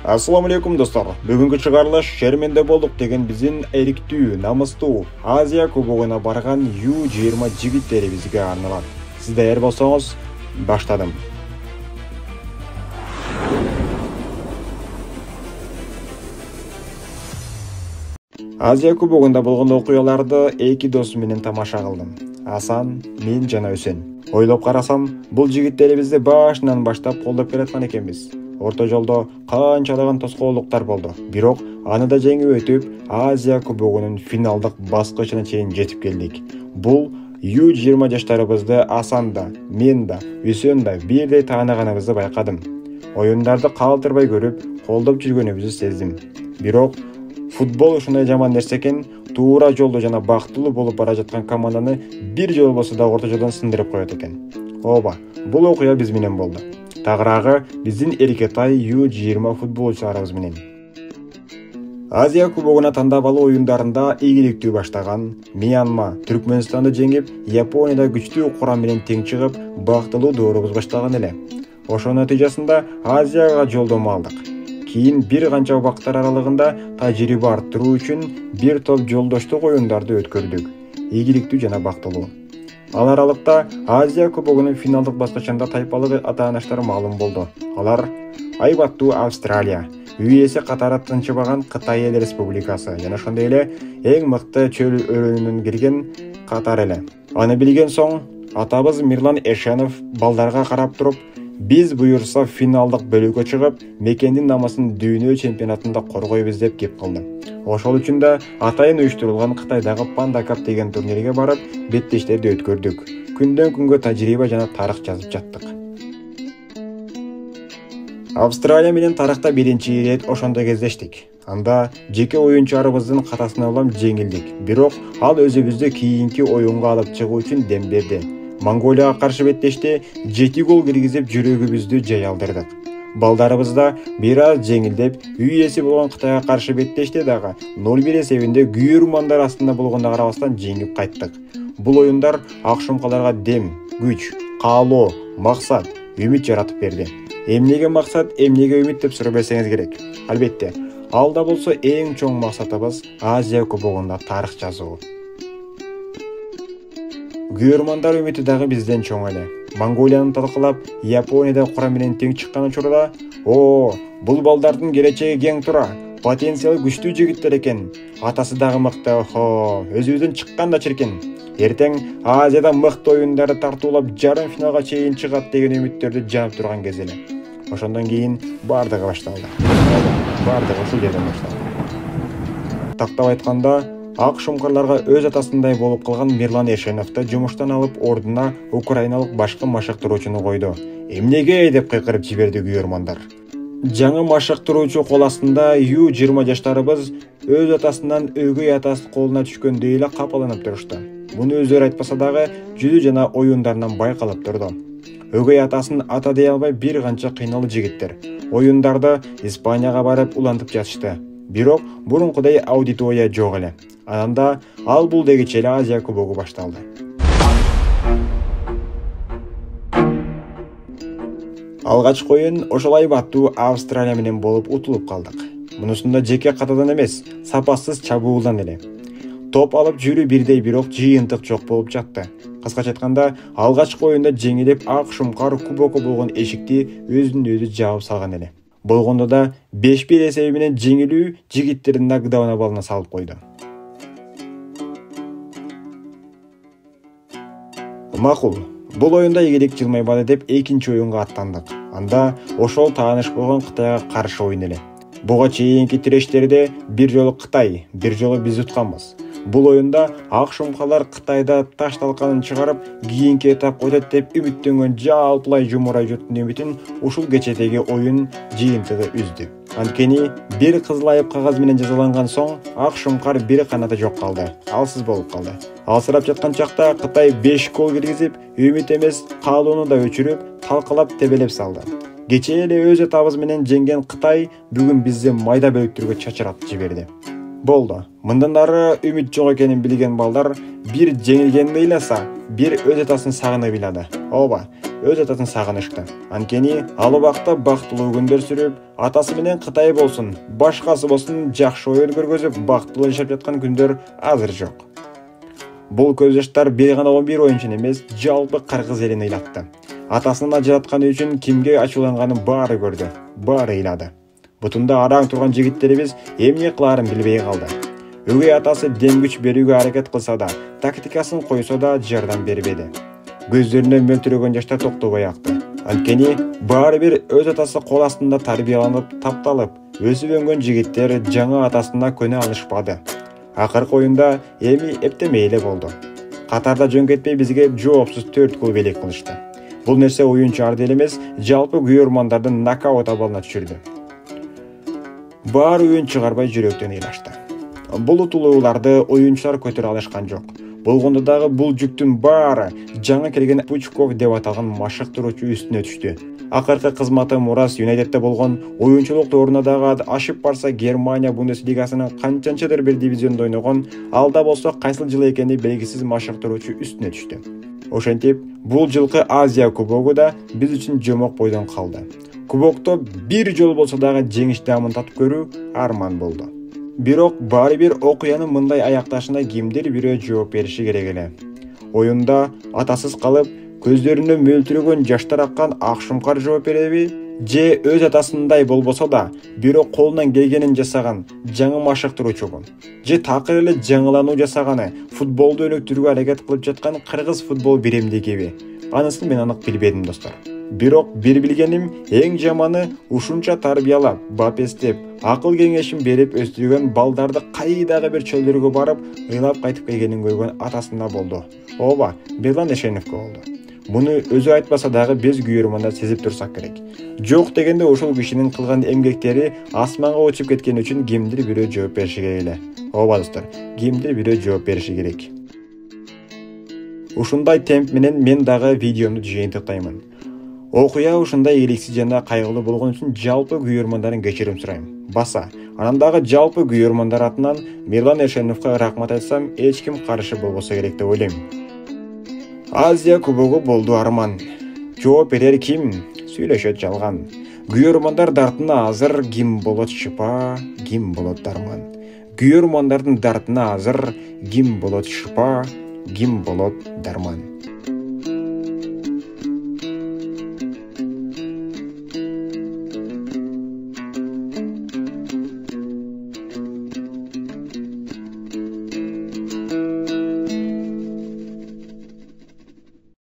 Assalamu alaikum достар. Бүгінгі чыгарылыш шерменде болдық деген біздің әріктүү, намыстуу Азия кубогына барған U20 жигиттері бізге арналады. Сіз даяр болсаңыз, баштадым. Азия кубогында болған окуяларды эки досум менен тамаша кылдым. Асан, мен жана Үсен. Ойлоп карасам, бул жигиттерибизди башынан баштап колдоп келаткан экенбиз. Орто жолдо канчалаган тоскоолдуктар болду. Бирок аны да жеңип өтүп, Азия кубогунун финалдык баскычына чейин жетип келдик. Бул U20 жаштарыбызды Асан да, мен да, Үсен да бирдей тааныганыбызды байкадым. Оюндарды калтырбай көрүп, колдоп жүргөнүбүздү сездим. Бирок футбол ушундай жаман нерсе экен, туура жолдо жана бактылуу болуп бара жаткан команданы бир жол болсо да орто жолдон сындырып коет экен. Ооба, бул окуя биз менен болду. Тагыраагы биздин Эркетай U20 футболчуларыбыз менен. Азия кубогуна тандап алуу оюндарында ийгиликтүү баштаган Мьянма Түркмөнстанды жеңип, Японияда күчтүү курам менен тең чыгып, бактылуу доорубуз баштаган эле. Ошонун натыйжасында Азияга жолдомо алдык. Кийин бир канча убакыттар аралыгында тажрыйба арттыруу үчүн бир топ жолдоштук оюндарды өткөрдүк. Ийгиликтүү жана бактылуу. Ал аралыкта Азия кубогунун финалдык баскычында тайпалык атааныштар маалым болду. Алар айбаттуу Австралия, үй-ээси катары тынчыбаган Кытай эл республикасы жана ошондой эле эң мыкты чөл өрөөнүнөн кирген Катар эле. Аны билген соң атабыз Мирлан Эшенов балдарга карап туруп, биз буюрса финалдык бөлүккө чыгып, мекендин намысын дүйнө чемпионатында коргойбуз деп кеп кылды. Ошол үчүн да атайын уюштурулган Кытайдагы Панда Кап деген турнирге барып, беттештерди өткөрдүк. Күндөн күнгө тажрыйба жана тарых жазып жаттык. Австралия менен тарыхта биринчи ирет ошондо кездештик. Анда жеке оюнчуларыбыздын катасына улам жеңилдик. Бирок ал өзүбүздү кийинки оюнга алып чыгуу үчүн дем берди. Монголияга каршы беттеште 7 гол киргизип жүрөгүбүздү жай алдырдык. Балдарыбыз да бир аз жеңилдеп, үй-ээси болгон Кытайга каршы беттеште дагы 0-1 эсебинде күйөрмандар астында болгонго карабастан жеңип кайттык. Бул оюндар акшумкаларга дем, күч, каалоо, максат, үмүт жаратып берди. Эмнеге максат, эмнеге үмүт деп сурабесеңиз керек. Албетте, алда болсо эң чоң максатыбыз Азия кубогунда тарых жазуу. Күйөрмандар үмүтү дагы бизден чоң эле. Монголияны талкалап, Японияда курам менен тең чыккан учурда, бул балдардын келечеги кең тура, потенциалы күчтүү жигиттер экен. Атасы дагы мыкты, өзүбүздөн чыккан да чиркен. Эртең Азияда мыкты оюндарды тартуулап, жарым финалга чейин чыгат деген үмүттөрдү жанып турган кез эле. Ошондон кийин бардыгы башталды. Бардыгы ушул жерден башталды. Тактап айтканда, ак шумкарларга өз атасындай болуп калган Мирлан Эшеновду жумуштан алып, ордуна украиналык башкы машыктыруучуну койду. Эмнеге деп кыйкырып жиберди күйөрмандар. Жаңы машыктыруучу кол астында U20 жаштарыбыз өз атасынан өгөй атасы колуна түшкөндөй эле капаланып турушту. Муну өздөрү айтпаса дагы жүзү жана оюндарынан байкалып турду. Өгөй атасын ата дей албай бир канча кыйналуу жигиттер. Оюндарды Испанияга барып улантып жатышты. Бирок мурункудай аудитория жок эле. Ананда ал бул дегиче эле Азия кубогу башталды. Алгачкы оюн ошол айбаттуу Австралия менен болуп утулуп калдык. Мунусунда жеке катадан эмес, сапасыз чабуулдан эле. Топ алып жүрүү бирдей, бирок жыйынтык жок болуп жатты. Кыскача айтканда, алгачкы оюнда жеңилип, ак шумкар кубокко болгон эшикти өзүнөн өзү жаап салган эле. Болгондо да 5-1 эсеби менен жеңилүү жигиттердин нагдабына балына салып койду. Макул, бул оюнда ийгилик жылмайбады деп экинчи оюнга аттандык. Анда ошол тааныш болгон Кытайга каршы оюн эле. Буга чейинки тирештерде бир жолу Кытай, бир жолу биз утканбыз. Бул оюнда ак шумкалар Кытайда таш талканын чыгарып, кийинки этап өтөт деп үмүттөнгөн жалпылай жумурай жұрттун үмүтүн ушул кечедеги оюн жыйынтыгы үздү. Анткени бир кызыл айып кагаз менен жазаланган соң ак шумкар бир канаты жок калды, алсыз болуп калды. Алсырап жаткан чакта Кытай 5 гол киргизип, үмүт эмес, каалоону да өчүрүп, талкалап тебелеп салды. Кечээ эле өз этабыбыз менен жеңген Кытай бүгүн бизди майда бөлүктөргө чачыратып жиберди. Болду. Мындан ары үмүт жок экенин билген балдар бир жеңилгенди ыйласа, бир өз атасын сагынып ыйлады. Ооба, өз атасын сагынышты. Анткени ал убакта бактылуу күндөр сүрүп, атасы менен Кытай болсун, башкасы болсун жакшы оюн көргөзүп бактылуу жашап жаткан күндөр азыр жок. Бул көз жаштар бир гана 11 оюнчуну эмес, жалпы кыргыз элин ыйлатты. Атасынан ажыратканы үчүн кимге ачууланганын баары көрдү, баары ыйлады. Бутунда араң турган жигиттерибиз эмне кылаарын билбей калды. Өгөй атасы дем күч берүүгө аракет кылса да, тактикасын койсо да жардам бербеди. Көздөрүнө мөлтүрөгөн жаштар токтобой акты. Анткени баары бир өз атасы кол астында тарбияланып, тапталып, өсүп өнгөн жигиттер жаңы атасына көнө алышпады. Акыркы оюнда эми эптеме эле болду. Катарда жөн кетпей бизге жоопсуз 4 гол белек кылышты. Бул нерсе оюнчуларды эле эмес, жалпы күйөрмандардын нокаут абалына түшүрдү. Баары оюн чыгарбай жүрөктөн ыйлашты. Бул утулууларды оюнчулар көтөрө алышкан жок. Болгондо дагы бул жүктүн баары жаңы келген Пучков деп аталган машыктыруучу үстүнө түштү. Акыркы кызматы Мурас Юнайтедте болгон оюнчулук торуна дагы ашып барса, Германия Бундеслигасынын канчанчыдыр бир дивизиондо ойногон, алда болсо кайсыл жыл экени белгисиз машыктыруучу үстүнө түштү. Ошентип, бул жылкы Азия кубогу да биз үчүн жомок бойдон калды. Кубокто бир жол болсо дагы жеңиш даамын татып көрүү арман болду. Бирок баары бир окуянын мындай аякташына кимдир бирөө жооп бериши керек эле. Оюнда атасыз калып, көздөрүнө мөлтүрөгөн жаштар аккан акшумкар жооп береби? Же өз атасындай болбосо да, бирок колунан келгенин жасаган жаңы машыктыруучу? Же такыр эле жаңылануу жасаганы, футболду өнүктүрүүгө аракет кылып жаткан кыргыз футбол биримдигиби? Анысын мен анык билбедим, достор. Бирок бир билгеним, эң жаманы ушунча тарбиялап, бапестеп, акыл кеңешин берип өстүргөн балдарды кайдагы бир чөлдөргө барып, ыйлап кайтып келгенин көргөн атасына болду. Ооба, Мирлан Эшеновго болду. Муну өзү айтпаса дагы биз күйөрмандар сезип турсак керек. Жок дегенде ошол кишинин кылган эмгектери асманга учуп кеткен үчүн кимдир бирөө жооп бериши керек эле. Ооба достор, кимдир бирөө жооп бериши керек. Ушундай темп менен мен дагы видеомду жыйынтыктаймын. Окуя ушундай ийгиликсиз жана кайгылуу болгон үчүн жалпы күйөрмандарын кечирим сурайм. Баса, анан дагы жалпы күйөрмандар атынан Мирлан Эшеновго рахмат айтсам, эч ким каршы болбосо керек деп ойлойм. Азия кубогу болду арман. Жооп берер ким? Сүйлөшөт жалган. Күйөрмандар дартына азыр, ким болот шыпа, ким болот дарман. Күйөрмандардын дартына азыр, ким болот шыпа, ким болот дарман.